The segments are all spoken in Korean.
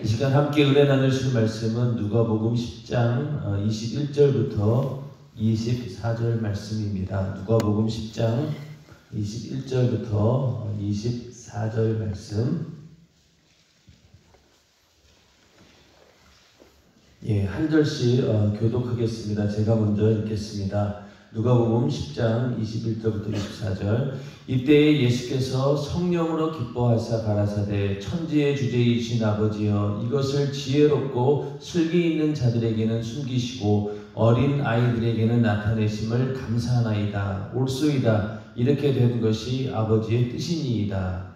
이 시간 함께 은혜 나누실 말씀은 누가복음 10장 21절부터 24절 말씀입니다. 누가복음 10장 21절부터 24절 말씀. 한 절씩 교독하겠습니다. 제가 먼저 읽겠습니다. 누가복음 10장 21절부터 24절. 이때에 예수께서 성령으로 기뻐하사 가라사대 천지의 주제이신 아버지여 이것을 지혜롭고 슬기 있는 자들에게는 숨기시고 어린 아이들에게는 나타내심을 감사하나이다. 옳소이다. 이렇게 된 것이 아버지의 뜻이니이다.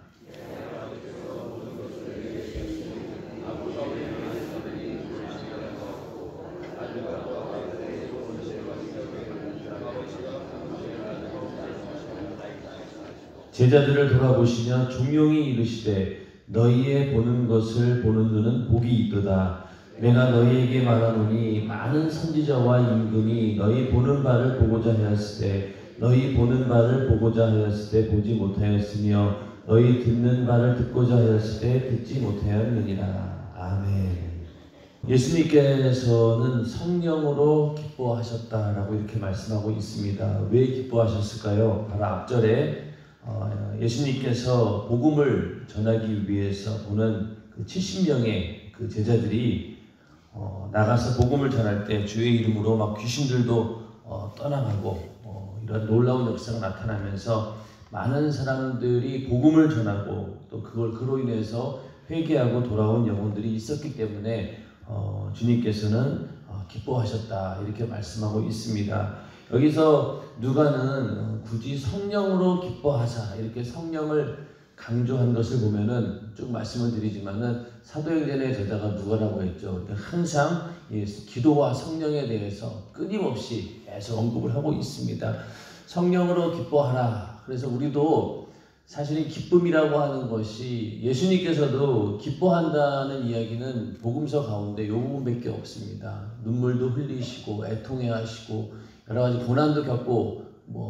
제자들을 돌아보시며 종용이 이르시되 너희의 보는 것을 보는 눈은 복이 있도다. 내가 너희에게 말하노니 많은 선지자와 임금이 너희 보는 바를 보고자 하였으되 너희 보는 바를 보고자 하였으되 보지 못하였으며 너희 듣는 바를 듣고자 하였으되 듣지 못하였느니라. 아멘. 예수님께서는 성령으로 기뻐하셨다라고 이렇게 말씀하고 있습니다. 왜 기뻐하셨을까요? 바로 앞절에 예수님께서 복음을 전하기 위해서 보는 그 70명의 그 제자들이 나가서 복음을 전할 때 주의 이름으로 막 귀신들도 떠나가고 이런 놀라운 역사가 나타나면서 많은 사람들이 복음을 전하고 또 그걸 그로 인해서 회개하고 돌아온 영혼들이 있었기 때문에 주님께서는 기뻐하셨다 이렇게 말씀하고 있습니다. 여기서 누가는 굳이 성령으로 기뻐하사 이렇게 성령을 강조한 것을 보면은 쭉 말씀을 드리지만은 사도행전의 저자가 누가라고 했죠. 항상 기도와 성령에 대해서 끊임없이 계속 언급을 하고 있습니다. 성령으로 기뻐하라. 그래서 우리도 사실은 기쁨이라고 하는 것이 예수님께서도 기뻐한다는 이야기는 복음서 가운데 요 부분밖에 없습니다. 눈물도 흘리시고 애통해하시고 여러 가지 고난도 겪고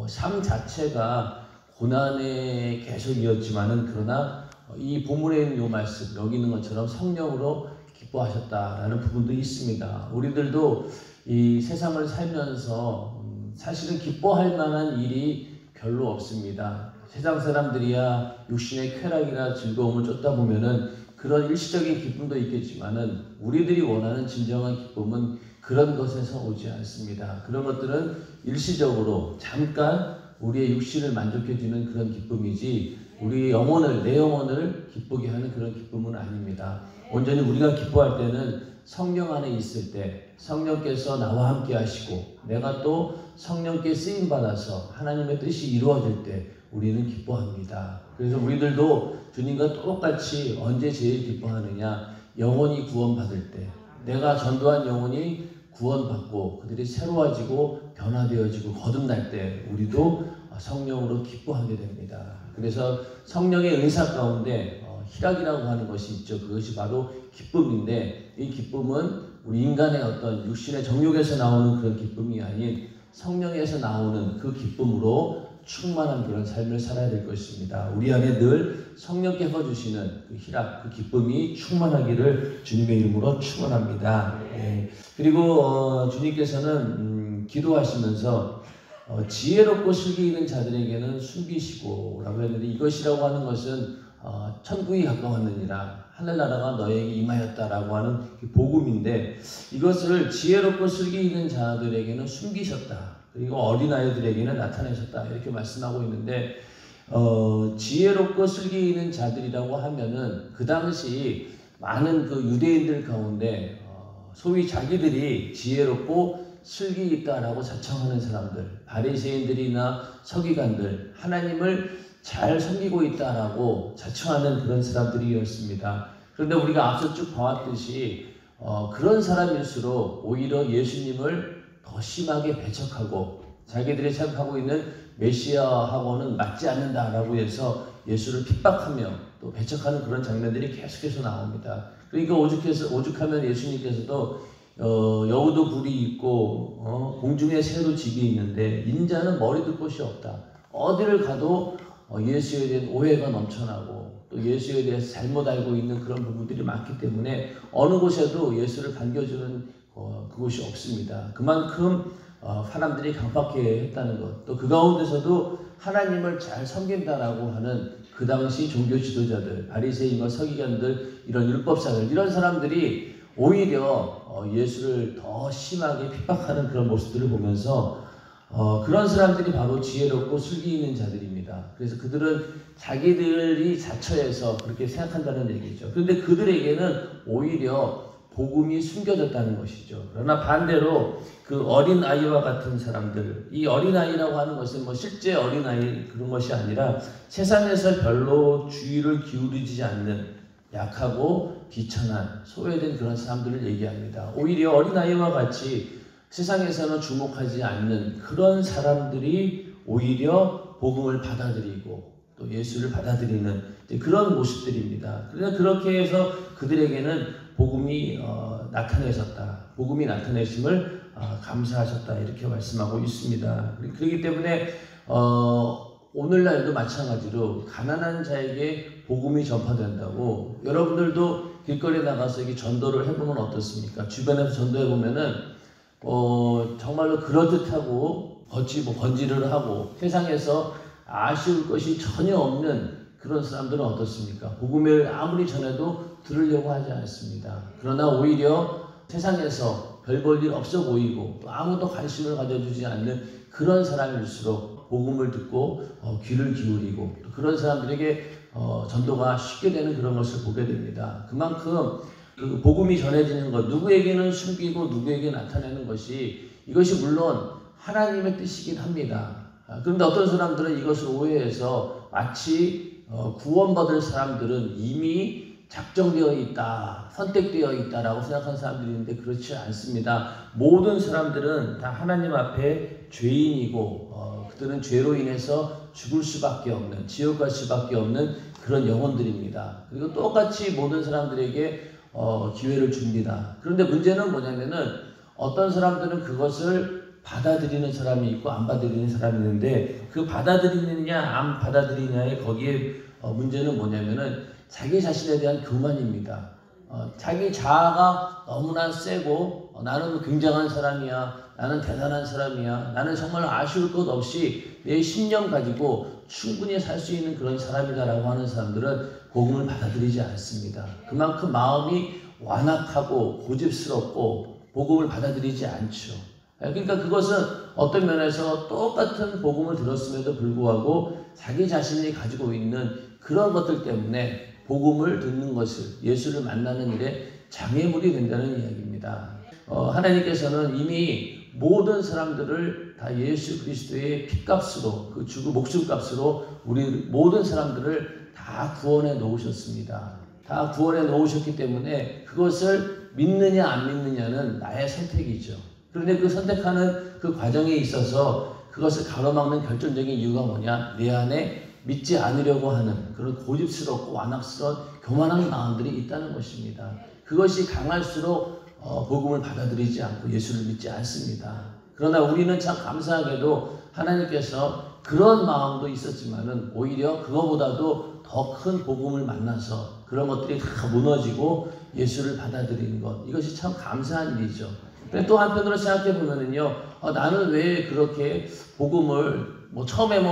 삶 자체가 고난의 계속이었지만은 그러나 이 본문에 있는 요 말씀 여기 있는 것처럼 성령으로 기뻐하셨다라는 부분도 있습니다. 우리들도 이 세상을 살면서 사실은 기뻐할 만한 일이 별로 없습니다. 세상 사람들이야 육신의 쾌락이나 즐거움을 쫓다 보면은 그런 일시적인 기쁨도 있겠지만은 우리들이 원하는 진정한 기쁨은 그런 것에서 오지 않습니다. 그런 것들은 일시적으로 잠깐 우리의 육신을 만족해주는 그런 기쁨이지 우리 영혼을 내 영혼을 기쁘게 하는 그런 기쁨은 아닙니다. 온전히 우리가 기뻐할 때는 성령 안에 있을 때 성령께서 나와 함께 하시고 내가 또 성령께 쓰임 받아서 하나님의 뜻이 이루어질 때 우리는 기뻐합니다. 그래서 우리들도 주님과 똑같이 언제 제일 기뻐하느냐? 영혼이 구원받을 때 내가 전도한 영혼이 구원받고 그들이 새로워지고 변화되어지고 거듭날 때 우리도 성령으로 기뻐하게 됩니다. 그래서 성령의 은사 가운데 희락이라고 하는 것이 있죠. 그것이 바로 기쁨인데 이 기쁨은 우리 인간의 어떤 육신의 정욕에서 나오는 그런 기쁨이 아닌 성령에서 나오는 그 기쁨으로 충만한 그런 삶을 살아야 될 것입니다. 우리 안에 늘 성령께서 주시는 그 희락, 그 기쁨이 충만하기를 주님의 이름으로 축원합니다. 그리고 주님께서는 기도하시면서 지혜롭고 슬기 있는 자들에게는 숨기시고 라고 했는데 이것이라고 하는 것은 천국이 가까웠느니라 하늘나라가 너에게 임하였다라고 하는 복음인데 이것을 지혜롭고 슬기 있는 자들에게는 숨기셨다. 그리고 어린아이들에게는 나타내셨다. 이렇게 말씀하고 있는데 지혜롭고 슬기 있는 자들이라고 하면은 그 당시 많은 그 유대인들 가운데 소위 자기들이 지혜롭고 슬기 있다라고 자청하는 사람들, 바리새인들이나 서기관들, 하나님을 잘 섬기고 있다라고 자청하는 그런 사람들이었습니다. 그런데 우리가 앞서 쭉 봐왔듯이 그런 사람일수록 오히려 예수님을 더 심하게 배척하고 자기들이 생각하고 있는 메시아하고는 맞지 않는다라고 해서 예수를 핍박하며 또 배척하는 그런 장면들이 계속해서 나옵니다. 그러니까 오죽하면 예수님께서도 여우도 굴이 있고 공중에 새도 집이 있는데 인자는 머리둘 곳이 없다. 어디를 가도 예수에 대한 오해가 넘쳐나고 또 예수에 대해서 잘못 알고 있는 그런 부분들이 많기 때문에 어느 곳에도 예수를 반겨주는 그곳이 없습니다. 그만큼 사람들이 강박해했다는 것, 또 그 가운데서도 하나님을 잘 섬긴다라고 하는 그 당시 종교 지도자들, 바리새인과 서기관들, 이런 율법사들, 이런 사람들이 오히려 예수를 더 심하게 핍박하는 그런 모습들을 보면서 그런 사람들이 바로 지혜롭고 슬기 있는 자들입니다. 그래서 그들은 자기들이 자처해서 그렇게 생각한다는 얘기죠. 그런데 그들에게는 오히려 복음이 숨겨졌다는 것이죠. 그러나 반대로 그 어린아이와 같은 사람들, 이 어린아이라고 하는 것은 뭐 실제 어린아이 그런 것이 아니라 세상에서 별로 주의를 기울이지 않는 약하고 비천한 소외된 그런 사람들을 얘기합니다. 오히려 어린아이와 같이 세상에서는 주목하지 않는 그런 사람들이 오히려 복음을 받아들이고 또 예수를 받아들이는 그런 모습들입니다. 그래서 그렇게 해서 그들에게는 복음이 나타내셨다. 복음이 나타내심을 감사하셨다. 이렇게 말씀하고 있습니다. 그렇기 때문에 오늘날도 마찬가지로 가난한 자에게 복음이 전파된다고 여러분들도 길거리에 나가서 이게 전도를 해보면 어떻습니까? 주변에서 전도해보면은 정말로 그럴듯하고 번지를 하고 세상에서 아쉬울 것이 전혀 없는 그런 사람들은 어떻습니까? 복음을 아무리 전해도 들으려고 하지 않습니다. 그러나 오히려 세상에서 별 볼 일 없어 보이고 또 아무도 관심을 가져주지 않는 그런 사람일수록 복음을 듣고 귀를 기울이고 또 그런 사람들에게 전도가 쉽게 되는 그런 것을 보게 됩니다. 그만큼 그 복음이 전해지는 것, 누구에게는 숨기고 누구에게 나타내는 것이 이것이 물론 하나님의 뜻이긴 합니다. 그런데 어떤 사람들은 이것을 오해해서 마치 구원받을 사람들은 이미 작정되어 있다, 선택되어 있다라고 생각하는 사람들이 있는데 그렇지 않습니다. 모든 사람들은 다 하나님 앞에 죄인이고 그들은 죄로 인해서 죽을 수밖에 없는, 지옥 갈 수밖에 없는 그런 영혼들입니다. 그리고 똑같이 모든 사람들에게 기회를 줍니다. 그런데 문제는 뭐냐면은 어떤 사람들은 그것을 받아들이는 사람이 있고 안 받아들이는 사람이 있는데 그 받아들이느냐 안 받아들이느냐의 거기에 문제는 뭐냐면은 자기 자신에 대한 교만입니다. 자기 자아가 너무나 세고 나는 굉장한 사람이야, 나는 대단한 사람이야, 나는 정말 아쉬울 것 없이 내 신념 가지고 충분히 살 수 있는 그런 사람이다라고 하는 사람들은 복음을 받아들이지 않습니다. 그만큼 마음이 완악하고 고집스럽고 복음을 받아들이지 않죠. 그러니까 그것은 어떤 면에서 똑같은 복음을 들었음에도 불구하고 자기 자신이 가지고 있는 그런 것들 때문에 복음을 듣는 것을, 예수를 만나는 일에 장애물이 된다는 이야기입니다. 하나님께서는 이미 모든 사람들을 다 예수 그리스도의 피값으로, 그 죽은 목숨값으로 우리 모든 사람들을 다 구원해 놓으셨습니다. 다 구원해 놓으셨기 때문에 그것을 믿느냐 안 믿느냐는 나의 선택이죠. 그런데 그 선택하는 그 과정에 있어서 그것을 가로막는 결정적인 이유가 뭐냐? 내 안에 믿지 않으려고 하는 그런 고집스럽고 완악스러운 교만한 마음들이 있다는 것입니다. 그것이 강할수록 복음을 받아들이지 않고 예수를 믿지 않습니다. 그러나 우리는 참 감사하게도 하나님께서 그런 마음도 있었지만은 오히려 그거보다도 더 큰 복음을 만나서 그런 것들이 다 무너지고 예수를 받아들이는 것, 이것이 참 감사한 일이죠. 또 한편으로 생각해 보면은요, 나는 왜 그렇게 복음을 처음에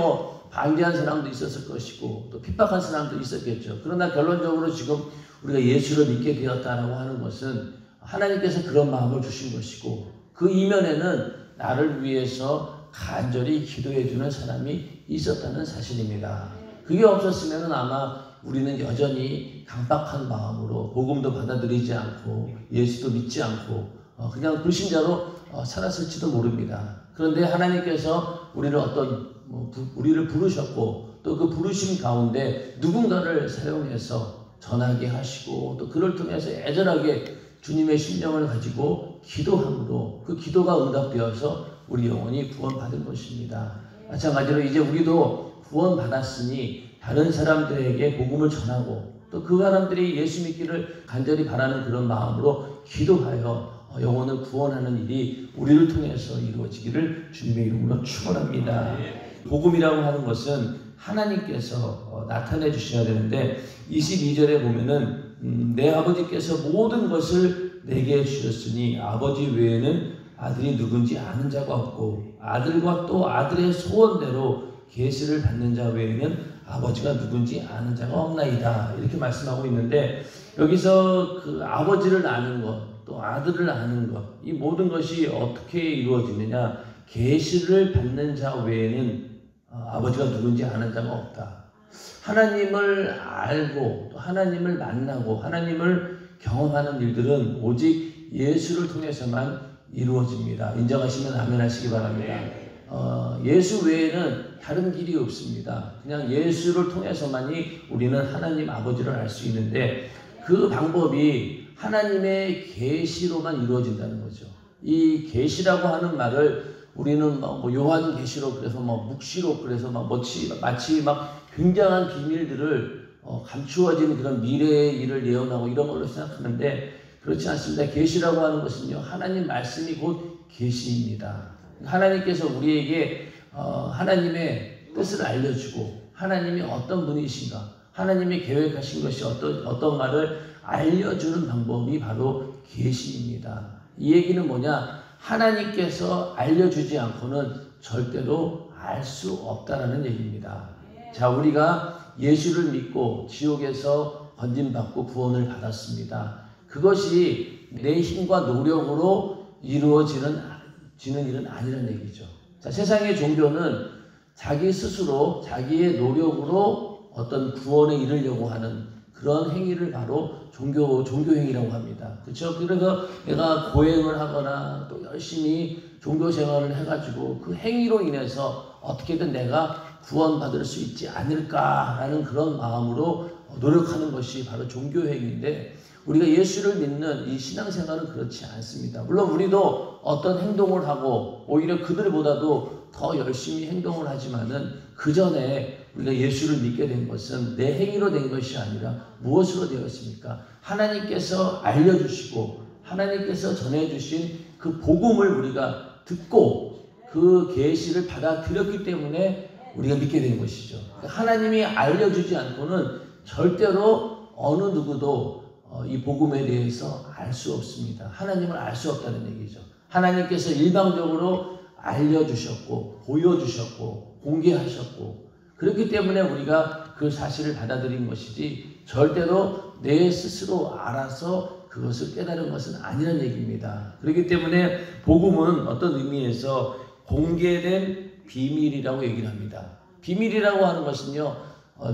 반대한 사람도 있었을 것이고 또 핍박한 사람도 있었겠죠. 그러나 결론적으로 지금 우리가 예수를 믿게 되었다라고 하는 것은 하나님께서 그런 마음을 주신 것이고 그 이면에는 나를 위해서 간절히 기도해 주는 사람이 있었다는 사실입니다. 그게 없었으면 아마 우리는 여전히 강박한 마음으로 복음도 받아들이지 않고 예수도 믿지 않고 그냥 불신자로 살았을지도 모릅니다. 그런데 하나님께서 우리를 부르셨고 또 그 부르심 가운데 누군가를 사용해서 전하게 하시고 또 그를 통해서 애절하게 주님의 심령을 가지고 기도함으로 그 기도가 응답되어서 우리 영혼이 구원받은 것입니다. 마찬가지로 이제 우리도 구원받았으니 다른 사람들에게 복음을 전하고 또 그 사람들이 예수 믿기를 간절히 바라는 그런 마음으로 기도하여 영혼을 구원하는 일이 우리를 통해서 이루어지기를 주님의 이름으로 축원합니다. 복음이라고 하는 것은 하나님께서 나타내 주셔야 되는데 22절에 보면은 내 아버지께서 모든 것을 내게 주셨으니 아버지 외에는 아들이 누군지 아는 자가 없고 아들과 또 아들의 소원대로 계시를 받는 자 외에는 아버지가 누군지 아는 자가 없나이다. 이렇게 말씀하고 있는데 여기서 그 아버지를 아는 것, 또 아들을 아는 것, 이 모든 것이 어떻게 이루어지느냐? 계시를 받는 자 외에는 아버지가 누군지 아는 자가 없다. 하나님을 알고 또 하나님을 만나고 하나님을 경험하는 일들은 오직 예수를 통해서만 이루어집니다. 인정하시면 아멘 하시기 바랍니다. 예수 외에는 다른 길이 없습니다. 그냥 예수를 통해서만이 우리는 하나님 아버지를 알 수 있는데 그 방법이 하나님의 계시로만 이루어진다는 거죠. 이 계시라고 하는 말을 우리는 뭐 요한 계시록 그래서 뭐 묵시록 그래서 마치 굉장한 비밀들을 감추어진 그런 미래의 일을 예언하고 이런 걸로 생각하는데 그렇지 않습니다. 계시라고 하는 것은요 하나님 말씀이 곧 계시입니다. 하나님께서 우리에게 하나님의 뜻을 알려주고 하나님이 어떤 분이신가 하나님이 계획하신 것이 어떤가를 알려주는 방법이 바로 계시입니다. 이 얘기는 뭐냐? 하나님께서 알려주지 않고는 절대로 알 수 없다라는 얘기입니다. 자, 우리가 예수를 믿고 지옥에서 건짐받고 구원을 받았습니다. 그것이 내 힘과 노력으로 이루어지는 일은 아니라는 얘기죠. 자, 세상의 종교는 자기 스스로 자기의 노력으로 어떤 구원에 이르려고 하는 그런 행위를 바로 종교 행위라고 합니다. 그렇죠? 그래서 내가 고행을 하거나 또 열심히 종교 생활을 해가지고 그 행위로 인해서 어떻게든 내가 구원받을 수 있지 않을까라는 그런 마음으로 노력하는 것이 바로 종교 행위인데 우리가 예수를 믿는 이 신앙생활은 그렇지 않습니다. 물론 우리도 어떤 행동을 하고 오히려 그들보다도 더 열심히 행동을 하지만은 그 전에 우리가 예수를 믿게 된 것은 내 행위로 된 것이 아니라 무엇으로 되었습니까? 하나님께서 알려주시고 하나님께서 전해주신 그 복음을 우리가 듣고 그 계시를 받아들였기 때문에 우리가 믿게 된 것이죠. 하나님이 알려주지 않고는 절대로 어느 누구도 이 복음에 대해서 알 수 없습니다. 하나님을 알 수 없다는 얘기죠. 하나님께서 일방적으로 알려주셨고 보여주셨고 공개하셨고 그렇기 때문에 우리가 그 사실을 받아들인 것이지 절대로 내 스스로 알아서 그것을 깨달은 것은 아니라는 얘기입니다. 그렇기 때문에 복음은 어떤 의미에서 공개된 비밀이라고 얘기를 합니다. 비밀이라고 하는 것은요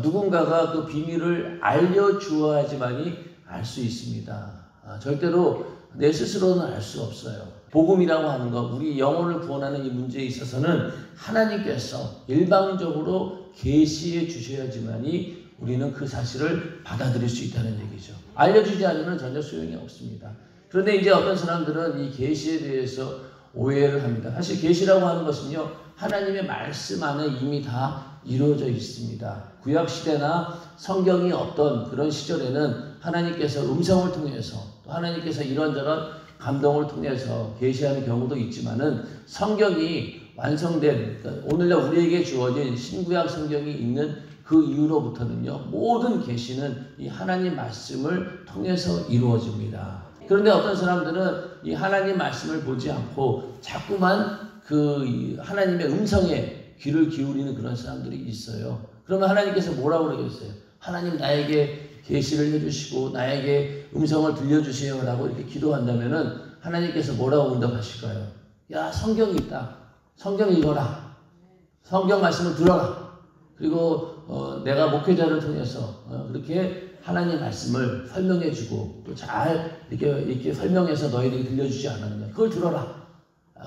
누군가가 그 비밀을 알려주어야지만이 알 수 있습니다. 절대로 내 스스로는 알 수 없어요. 복음이라고 하는 것, 우리 영혼을 구원하는 이 문제에 있어서는 하나님께서 일방적으로 계시해 주셔야지만이 우리는 그 사실을 받아들일 수 있다는 얘기죠. 알려주지 않으면 전혀 소용이 없습니다. 그런데 이제 어떤 사람들은 이 계시에 대해서 오해를 합니다. 사실 계시라고 하는 것은요 하나님의 말씀 안에 이미 다 이루어져 있습니다. 구약 시대나 성경이 어떤 그런 시절에는 하나님께서 음성을 통해서 또 하나님께서 이런저런 감동을 통해서 계시하는 경우도 있지만은 성경이 완성된 그러니까 오늘날 우리에게 주어진 신구약 성경이 있는 그 이후로부터는요 모든 계시는 이 하나님 말씀을 통해서 이루어집니다. 그런데 어떤 사람들은 이 하나님 말씀을 보지 않고 자꾸만 그 하나님의 음성에 귀를 기울이는 그런 사람들이 있어요. 그러면 하나님께서 뭐라고 그러겠어요? 하나님 나에게 계시를 해주시고 나에게 음성을 들려주세요 라고 이렇게 기도한다면은 하나님께서 뭐라고 응답하실까요? 야 성경이 있다. 성경 읽어라. 성경 말씀을 들어라. 그리고 내가 목회자를 통해서 그렇게 하나님 말씀을 설명해주고 또 잘 이렇게 설명해서 너희들이 들려주지 않았느냐. 그걸 들어라.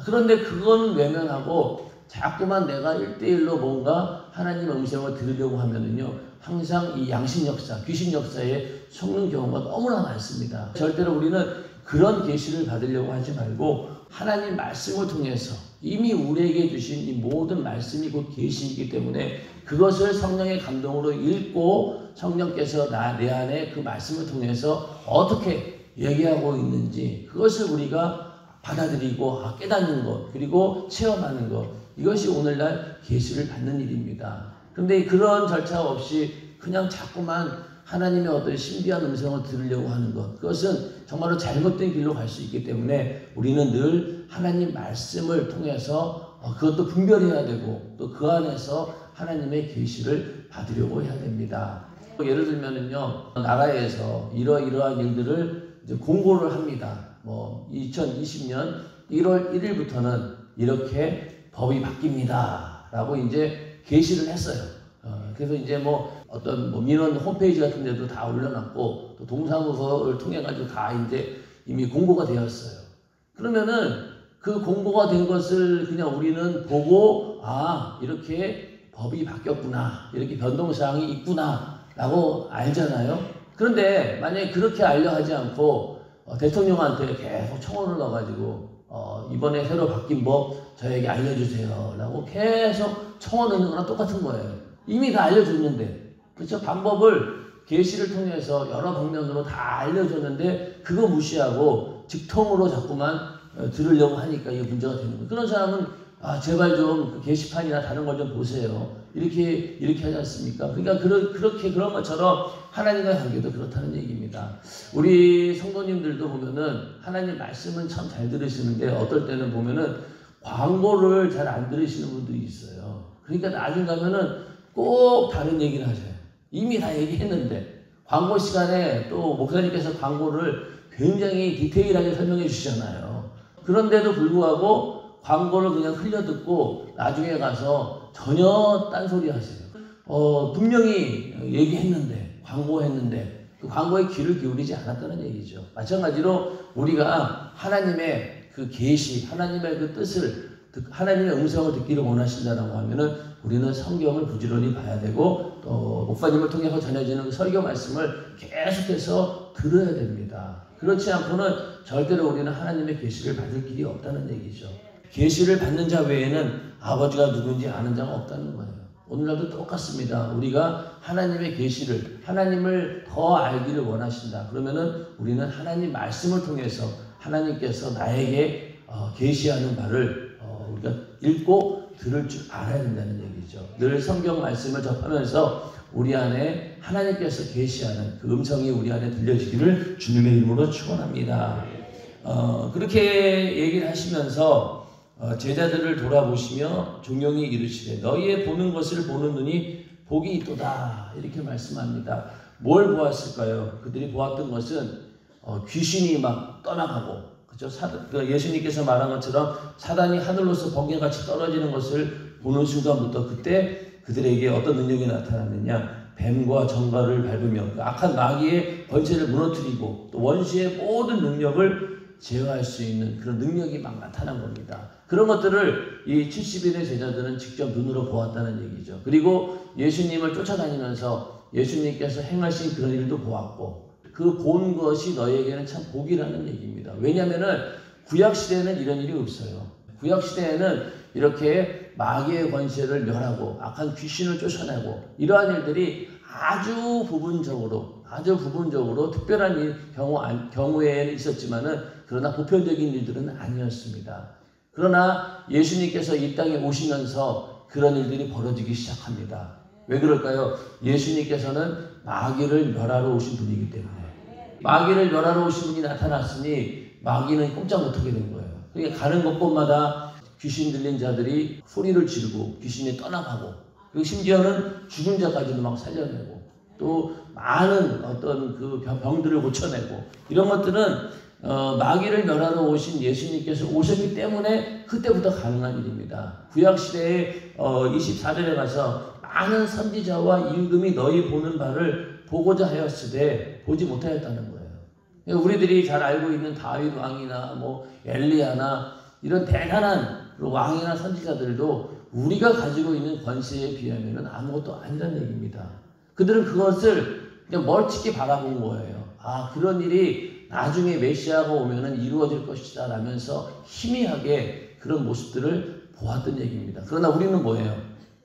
그런데 그건 외면하고 자꾸만 내가 1대1로 뭔가 하나님의 음성을 들으려고 하면은요 항상 이 양심 역사, 귀신 역사에 속는 경우가 너무나 많습니다. 절대로 우리는 그런 계시를 받으려고 하지 말고 하나님 말씀을 통해서 이미 우리에게 주신 이 모든 말씀이 곧 계시이기 때문에 그것을 성령의 감동으로 읽고 성령께서 내 안에 그 말씀을 통해서 어떻게 얘기하고 있는지 그것을 우리가 받아들이고 깨닫는 것 그리고 체험하는 것 이것이 오늘날 계시를 받는 일입니다. 그런데 그런 절차 없이 그냥 자꾸만 하나님의 어떤 신비한 음성을 들으려고 하는 것, 그것은 정말로 잘못된 길로 갈 수 있기 때문에 우리는 늘 하나님 말씀을 통해서 그것도 분별해야 되고 또 그 안에서 하나님의 계시를 받으려고 해야 됩니다. 예를 들면은요, 나라에서 이러이러한 일들을 이제 공고를 합니다. 2020년 1월 1일부터는 이렇게 법이 바뀝니다. 라고 이제 게시를 했어요. 그래서 이제 어떤 민원 홈페이지 같은 데도 다 올려놨고, 또 동사무소를 통해가지고 다 이제 이미 공고가 되었어요. 그러면은 그 공고가 된 것을 그냥 우리는 보고, 이렇게 법이 바뀌었구나, 이렇게 변동사항이 있구나, 라고 알잖아요. 그런데 만약에 그렇게 알려 하지 않고, 대통령한테 계속 청원을 넣어가지고, 이번에 새로 바뀐 법 저에게 알려주세요. 라고 계속 청원 넣는 거랑 똑같은 거예요. 이미 다 알려줬는데, 그렇죠? 방법을 계시를 통해서 여러 방면으로 다 알려줬는데 그거 무시하고 직통으로 자꾸만 들으려고 하니까 이게 문제가 되는 거예요. 그런 사람은 제발 좀 게시판이나 다른 걸 좀 보세요. 이렇게 하지 않습니까? 그러니까 그렇게 그런 것처럼 하나님과의 관계도 그렇다는 얘기입니다. 우리 성도님들도 보면은 하나님 말씀은 참 잘 들으시는데 어떨 때는 보면은 광고를 잘 안 들으시는 분들이 있어요. 그러니까 나중 가면은 꼭 다른 얘기를 하세요. 이미 다 얘기했는데 광고 시간에 또 목사님께서 광고를 굉장히 디테일하게 설명해 주시잖아요. 그런데도 불구하고 광고를 그냥 흘려듣고 나중에 가서 전혀 딴소리 하세요. 분명히 얘기했는데, 광고했는데 그 광고에 귀를 기울이지 않았다는 얘기죠. 마찬가지로 우리가 하나님의 그 계시, 하나님의 그 뜻을, 하나님의 음성을 듣기를 원하신다라고 하면은 우리는 성경을 부지런히 봐야 되고, 또 목사님을 통해서 전해지는 그 설교 말씀을 계속해서 들어야 됩니다. 그렇지 않고는 절대로 우리는 하나님의 계시를 받을 길이 없다는 얘기죠. 계시를 받는 자 외에는 아버지가 누군지 아는 자가 없다는 거예요. 오늘날도 똑같습니다. 우리가 하나님의 계시를, 하나님을 더 알기를 원하신다. 그러면은 우리는 하나님 말씀을 통해서 하나님께서 나에게 계시하는 바를 우리가 읽고 들을 줄 알아야 된다는 얘기죠. 늘 성경 말씀을 접하면서 우리 안에 하나님께서 계시하는 그 음성이 우리 안에 들려지기를 주님의 이름으로 축원합니다. 그렇게 얘기를 하시면서 제자들을 돌아보시며 종용이 이르시되 너희의 보는 것을 보는 눈이 복이 있도다, 이렇게 말씀합니다. 뭘 보았을까요? 그들이 보았던 것은 귀신이 막 떠나가고, 그죠? 예수님께서 말한 것처럼 사단이 하늘로서 번개같이 떨어지는 것을 보는 순간부터 그때 그들에게 어떤 능력이 나타났느냐? 뱀과 정갈을 밟으며 그 악한 마귀의 번체를 무너뜨리고 또 원수의 모든 능력을 제어할 수 있는 그런 능력이 막 나타난 겁니다. 그런 것들을 이 70인의 제자들은 직접 눈으로 보았다는 얘기죠. 그리고 예수님을 쫓아다니면서 예수님께서 행하신 그런 일도 보았고, 그 본 것이 너에게는 참 복이라는 얘기입니다. 왜냐하면은 구약시대에는 이런 일이 없어요. 구약시대에는 이렇게 마귀의 권세를 멸하고 악한 귀신을 쫓아내고 이러한 일들이 아주 부분적으로 특별한 경우에는 있었지만은, 그러나 보편적인 일들은 아니었습니다. 그러나 예수님께서 이 땅에 오시면서 그런 일들이 벌어지기 시작합니다. 왜 그럴까요? 예수님께서는 마귀를 멸하러 오신 분이기 때문에. 마귀를 멸하러 오신 분이 나타났으니 마귀는 꼼짝 못하게 된 거예요. 그러니까 가는 곳곳마다 귀신 들린 자들이 소리를 지르고 귀신이 떠나가고, 그리고 심지어는 죽은 자까지도 막 살려내고, 또 많은 어떤 그 병들을 고쳐내고, 이런 것들은 마귀를 멸하러 오신 예수님께서 오셨기 때문에 그때부터 가능한 일입니다. 구약시대에 24절에 가서 많은 선지자와 임금이 너희 보는 바를 보고자 하였으되 보지 못하였다는 거예요. 우리들이 잘 알고 있는 다윗 왕이나 엘리야나 이런 대단한 왕이나 선지자들도 우리가 가지고 있는 권세에 비하면 아무것도 아니라는 얘기입니다. 그들은 그것을 그냥 멀찍이 바라본 거예요. 그런 일이 나중에 메시아가 오면은 이루어질 것이다 라면서 희미하게 그런 모습들을 보았던 얘기입니다. 그러나 우리는 뭐예요?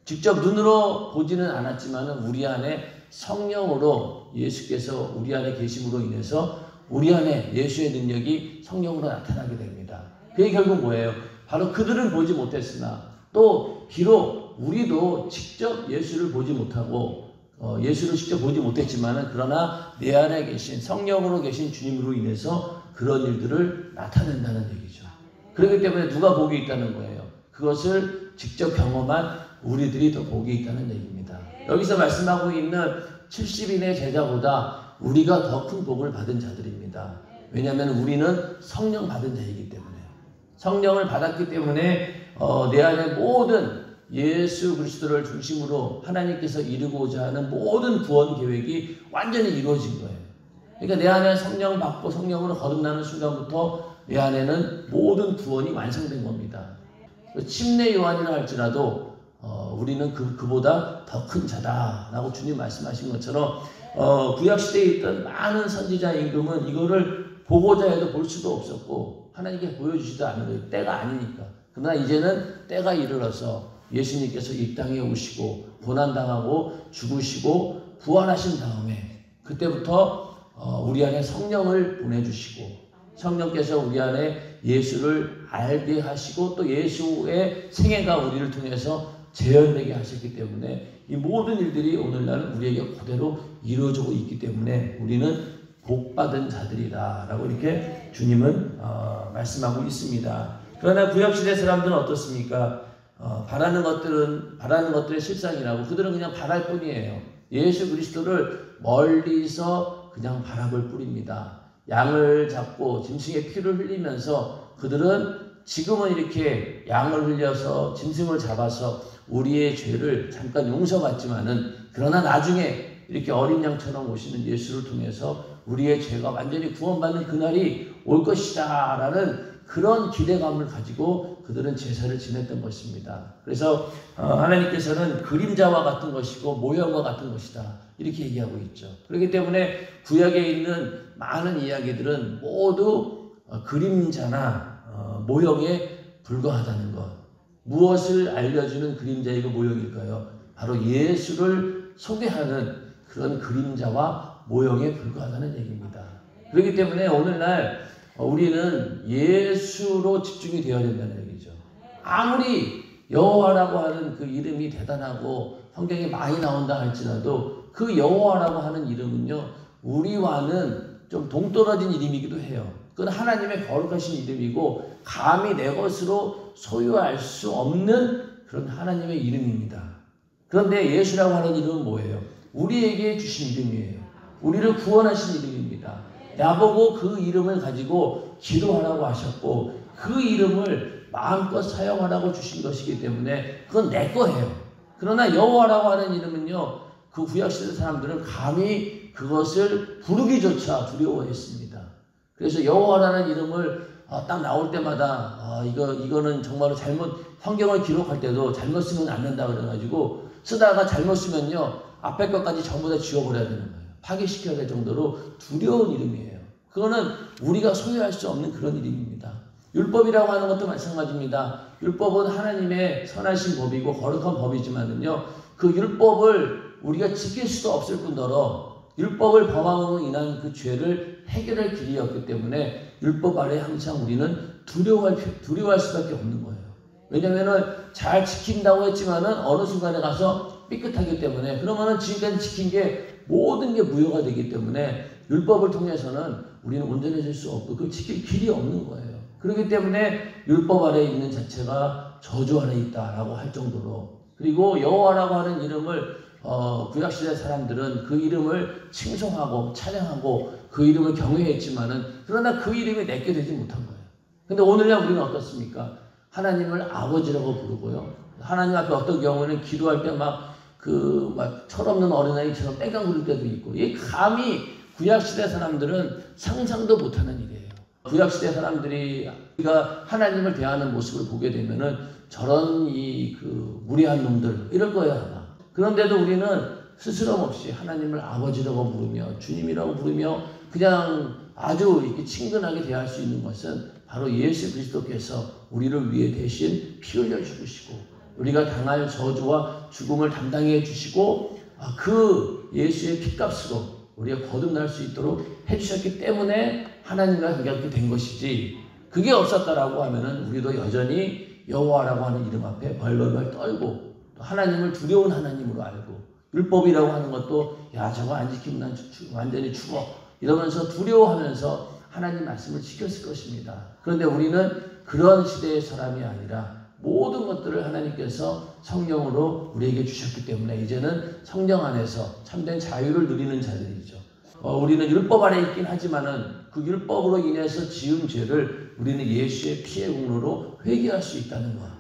직접 눈으로 보지는 않았지만 우리 안에 성령으로 예수께서 우리 안에 계심으로 인해서 우리 안에 예수의 능력이 성령으로 나타나게 됩니다. 그게 결국 뭐예요? 바로 그들은 보지 못했으나 또 비록 우리도 직접 예수를 보지 못하고 예수를 직접 보지 못했지만은 그러나 내 안에 계신 성령으로 계신 주님으로 인해서 그런 일들을 나타낸다는 얘기죠. 그렇기 때문에 누가 복이 있다는 거예요. 그것을 직접 경험한 우리들이 더 복이 있다는 얘기입니다. 여기서 말씀하고 있는 70인의 제자보다 우리가 더 큰 복을 받은 자들입니다. 왜냐하면 우리는 성령 받은 자이기 때문에, 성령을 받았기 때문에 내 안에 모든 예수 그리스도를 중심으로 하나님께서 이루고자 하는 모든 구원 계획이 완전히 이루어진 거예요. 그러니까 내 안에 성령 받고 성령으로 거듭나는 순간부터 내 안에는 모든 구원이 완성된 겁니다. 침례 요한이라 할지라도 우리는 그보다 더 큰 자다라고 주님 말씀하신 것처럼 구약시대에 있던 많은 선지자 임금은 이거를 보고자 해도 볼 수도 없었고 하나님께 보여주지도 않은 거예요. 때가 아니니까. 그러나 이제는 때가 이르러서 예수님께서 이 땅에 오시고 고난당하고 죽으시고 부활하신 다음에 그때부터 우리 안에 성령을 보내주시고 성령께서 우리 안에 예수를 알게 하시고 또 예수의 생애가 우리를 통해서 재현되게 하셨기 때문에 이 모든 일들이 오늘날 우리에게 그대로 이루어지고 있기 때문에 우리는 복받은 자들이다 라고 이렇게 주님은 말씀하고 있습니다. 그러나 구약시대 사람들은 어떻습니까? 바라는 것들의 실상이라고 그들은 그냥 바랄 뿐이에요. 예수 그리스도를 멀리서 그냥 바라볼 뿐입니다. 양을 잡고 짐승의 피를 흘리면서 그들은 지금은 이렇게 양을 흘려서 짐승을 잡아서 우리의 죄를 잠깐 용서받지만은 그러나 나중에 이렇게 어린 양처럼 오시는 예수를 통해서 우리의 죄가 완전히 구원받는 그날이 올 것이다 라는 그런 기대감을 가지고 그들은 제사를 지냈던 것입니다. 그래서 하나님께서는 그림자와 같은 것이고 모형과 같은 것이다 이렇게 얘기하고 있죠. 그렇기 때문에 구약에 있는 많은 이야기들은 모두 그림자나 모형에 불과하다는 것. 무엇을 알려주는 그림자이고 모형일까요? 바로 예수를 소개하는 그런 그림자와 모형에 불과하다는 얘기입니다. 그렇기 때문에 오늘날 우리는 예수로 집중이 되어야 된다는 얘기죠. 아무리 여호와라고 하는 그 이름이 대단하고 성경에 많이 나온다 할지라도 그 여호와라고 하는 이름은요 우리와는 좀 동떨어진 이름이기도 해요. 그건 하나님의 거룩하신 이름이고 감히 내 것으로 소유할 수 없는 그런 하나님의 이름입니다. 그런데 예수라고 하는 이름은 뭐예요? 우리에게 주신 이름이에요. 우리를 구원하신 이름입니다. 나보고 그 이름을 가지고 기도하라고 하셨고 그 이름을 마음껏 사용하라고 주신 것이기 때문에 그건 내 거예요. 그러나 여호와라고 하는 이름은요 그 구약시대 사람들은 감히 그것을 부르기조차 두려워했습니다. 그래서 여호와라는 이름을 딱 나올 때마다 이거는 정말로 잘못 성경을 기록할 때도 잘못 쓰면 안 된다 그래가지고 쓰다가 잘못 쓰면요 앞에 것까지 전부 다 지워버려야 되는 거예요. 파괴시켜야 될 정도로 두려운 이름이에요. 그거는 우리가 소유할 수 없는 그런 이름입니다. 율법이라고 하는 것도 마찬가지입니다. 율법은 하나님의 선하신 법이고 거룩한 법이지만은요 그 율법을 우리가 지킬 수도 없을 뿐더러 율법을 범함으로 인한 그 죄를 해결할 길이었기 때문에 율법 아래 항상 우리는 두려워할 수밖에 없는 거예요. 왜냐면은 잘 지킨다고 했지만은 어느 순간에 가서 삐끗하기 때문에 그러면은 지금까지 지킨 게 모든 게 무효가 되기 때문에 율법을 통해서는 우리는 온전해질 수 없고 그 지킬 길이 없는 거예요. 그렇기 때문에 율법 아래 있는 자체가 저주 아래 있다라고 할 정도로 그리고 여호와라고 하는 이름을 구약시대 사람들은 그 이름을 칭송하고 찬양하고 그 이름을 경외했지만은 그러나 그 이름이 내게 되지 못한 거예요. 근데 오늘날 우리는 어떻습니까? 하나님을 아버지라고 부르고요. 하나님 앞에 어떤 경우에는 기도할 때 막 철없는 어린아이처럼 땡깡 부를 때도 있고 이 감히 구약시대 사람들은 상상도 못하는 일이에요. 구약시대 사람들이 우리가 하나님을 대하는 모습을 보게 되면은 저런 무례한 놈들 이럴 거예요 아마. 그런데도 우리는 스스럼 없이 하나님을 아버지라고 부르며 주님이라고 부르며 그냥 아주 이렇게 친근하게 대할 수 있는 것은 바로 예수 그리스도께서 우리를 위해 대신 피 흘려 죽으시고 우리가 당할 저주와 죽음을 담당해 주시고 그 예수의 피값으로 우리가 거듭날 수 있도록 해주셨기 때문에 하나님과 그렇게 된 것이지 그게 없었다라고 하면은 우리도 여전히 여호와라고 하는 이름 앞에 벌벌벌 떨고 또 하나님을 두려운 하나님으로 알고 율법이라고 하는 것도 야 저거 안 지키면 난 완전히 죽어 이러면서 두려워하면서 하나님 말씀을 지켰을 것입니다. 그런데 우리는 그런 시대의 사람이 아니라 모든 것들을 하나님께서 성령으로 우리에게 주셨기 때문에 이제는 성령 안에서 참된 자유를 누리는 자들이죠. 우리는 율법 아래 있긴 하지만은 그 율법으로 인해서 지은 죄를 우리는 예수의 피의 공로로 회개할 수 있다는 거야.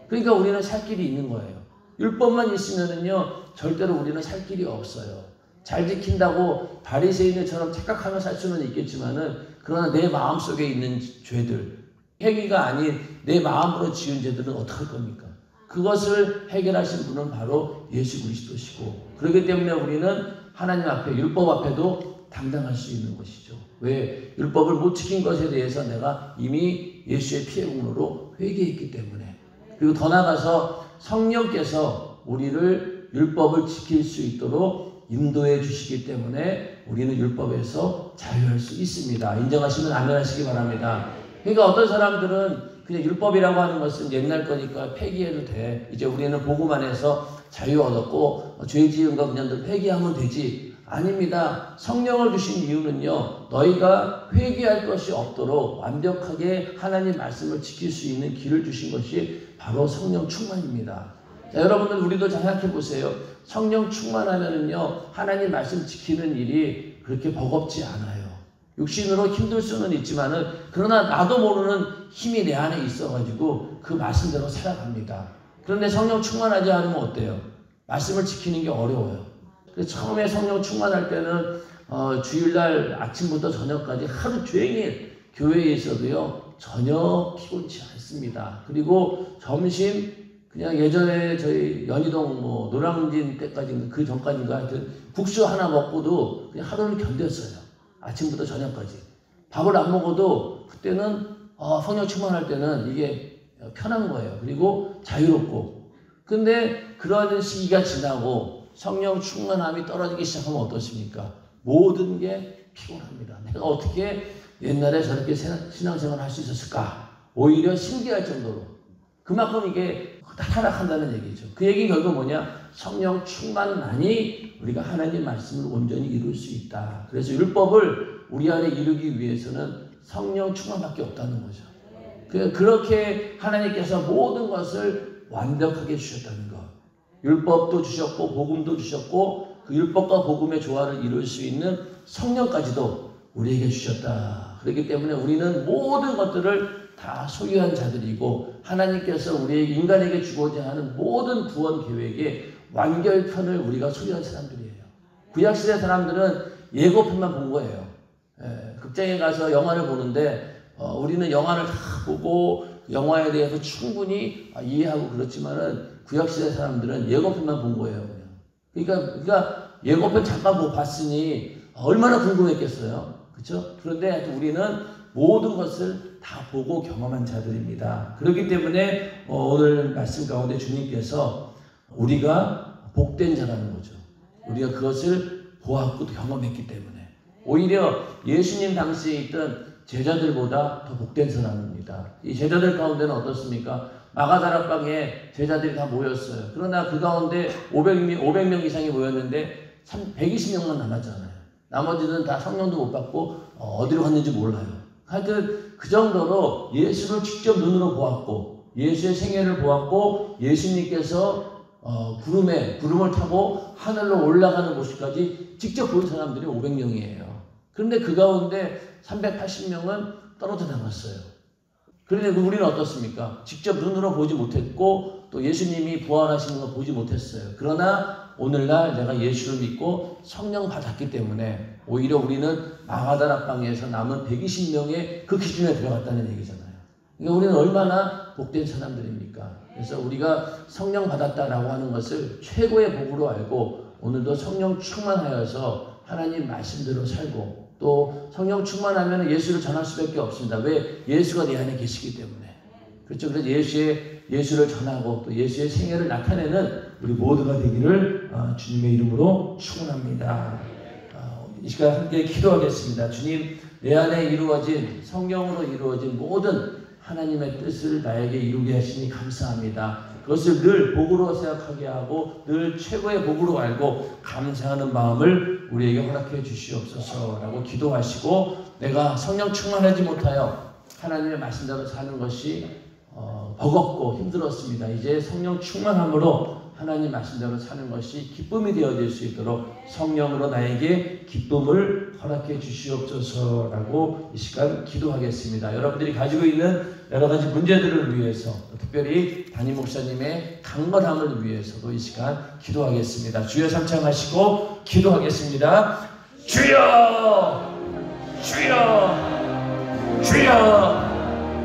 그러니까 우리는 살 길이 있는 거예요. 율법만 있으면은요 절대로 우리는 살 길이 없어요. 잘 지킨다고 바리새인들처럼 착각하며 살 수는 있겠지만은 그러나 내 마음 속에 있는 죄들, 행위가 아닌 내 마음으로 지은 죄들은 어떡할 겁니까? 그것을 해결하신 분은 바로 예수 그리스도시고 그렇기 때문에 우리는 하나님 앞에 율법 앞에도 당당할 수 있는 것이죠. 왜? 율법을 못 지킨 것에 대해서 내가 이미 예수의 피의 공로로 회개했기 때문에. 그리고 더 나아가서 성령께서 우리를 율법을 지킬 수 있도록 인도해 주시기 때문에 우리는 율법에서 자유할 수 있습니다. 인정하시면 아멘 하시기 바랍니다. 그러니까 어떤 사람들은 그냥 율법이라고 하는 것은 옛날 거니까 폐기해도 돼. 이제 우리는 복음 안에서 자유 얻었고 죄 지은 거 그냥 회개하면 되지. 아닙니다. 성령을 주신 이유는요. 너희가 회개할 것이 없도록 완벽하게 하나님 말씀을 지킬 수 있는 길을 주신 것이 바로 성령 충만입니다. 자, 여러분들 우리도 생각해 보세요. 성령 충만하면은요. 하나님 말씀 지키는 일이 그렇게 버겁지 않아요. 육신으로 힘들 수는 있지만은 그러나 나도 모르는 힘이 내 안에 있어가지고 그 말씀대로 살아갑니다. 그런데 성령 충만하지 않으면 어때요? 말씀을 지키는 게 어려워요. 그래서 처음에 성령 충만할 때는 주일날 아침부터 저녁까지 하루 종일 교회에 있어도요 전혀 피곤치 않습니다. 그리고 점심 그냥 예전에 저희 연희동 노량진 때까지 그 전까지인가 하여튼 국수 하나 먹고도 그냥 하루를 견뎠어요. 아침부터 저녁까지. 밥을 안 먹어도 그때는 성령 충만할 때는 이게 편한 거예요. 그리고 자유롭고. 근데 그런 시기가 지나고 성령 충만함이 떨어지기 시작하면 어떻습니까? 모든 게 피곤합니다. 내가 어떻게 옛날에 저렇게 신앙생활을 할 수 있었을까? 오히려 신기할 정도로. 그만큼 이게 타락한다는 얘기죠. 그 얘기는 결국 뭐냐? 성령 충만만이 우리가 하나님 말씀을 온전히 이룰 수 있다. 그래서 율법을 우리 안에 이루기 위해서는 성령 충만밖에 없다는 거죠. 그렇게 하나님께서 모든 것을 완벽하게 주셨다는 것. 율법도 주셨고 복음도 주셨고 그 율법과 복음의 조화를 이룰 수 있는 성령까지도 우리에게 주셨다. 그렇기 때문에 우리는 모든 것들을 다 소유한 자들이고 하나님께서 우리에게 인간에게 주고자 하는 모든 구원 계획의 완결편을 우리가 소유한 사람들이에요. 구약시대 사람들은 예고편만 본 거예요. 극장에 가서 영화를 보는데 우리는 영화를 다 보고 영화에 대해서 충분히 이해하고 그렇지만은 구약시대 사람들은 예고편만 본 거예요. 그러니까 예고편 잠깐 못 봤으니 얼마나 궁금했겠어요. 그렇죠? 그런데 우리는 모든 것을 다 보고 경험한 자들입니다. 그렇기 때문에 오늘 말씀 가운데 주님께서 우리가 복된 자라는 거죠. 우리가 그것을 보았고 경험했기 때문에 오히려 예수님 당시에 있던 제자들보다 더 복된 사람입니다. 이 제자들 가운데는 어떻습니까? 마가다락방에 제자들이 다 모였어요. 그러나 그 가운데 500명 이상이 모였는데 120명만 남았잖아요. 나머지는 다 성령도 못 받고 어디로 갔는지 몰라요. 하여튼 그 정도로 예수를 직접 눈으로 보았고 예수의 생애를 보았고 예수님께서 구름을 타고 하늘로 올라가는 모습까지 직접 본 사람들이 500명이에요. 그런데 그 가운데 380명은 떨어져 나갔어요. 그런데 우리는 어떻습니까? 직접 눈으로 보지 못했고 또 예수님이 부활하시는 거 보지 못했어요. 그러나 오늘날 내가 예수를 믿고 성령 받았기 때문에 오히려 우리는 마가다락방에서 남은 120명의 그 기준에 들어갔다는 얘기잖아요. 그러니까 우리는 얼마나 복된 사람들입니까? 그래서 우리가 성령 받았다라고 하는 것을 최고의 복으로 알고 오늘도 성령 충만하여서 하나님 말씀대로 살고 또 성령 충만하면 예수를 전할 수밖에 없습니다. 왜? 예수가 내 안에 계시기 때문에. 그렇죠. 그래서 예수를 전하고 또 예수의 생애를 나타내는 우리 모두가 되기를 주님의 이름으로 축원합니다. 이 시간 함께 기도하겠습니다. 주님, 내 안에 이루어진 성령으로 이루어진 모든 하나님의 뜻을 나에게 이루게 하시니 감사합니다. 그것을 늘 복으로 생각하게 하고 늘 최고의 복으로 알고 감사하는 마음을 우리에게 허락해 주시옵소서라고 기도하시고, 내가 성령 충만하지 못하여 하나님의 말씀대로 사는 것이 버겁고 힘들었습니다. 이제 성령 충만함으로 하나님 말씀대로 사는 것이 기쁨이 되어질 수 있도록 성령으로 나에게 기쁨을 허락해 주시옵소서라고 이 시간 기도하겠습니다. 여러분들이 가지고 있는 여러 가지 문제들을 위해서, 특별히 담임 목사님의 강건함을 위해서도 이 시간 기도하겠습니다. 주여 삼창하시고 기도하겠습니다. 주여! 주여! 주여!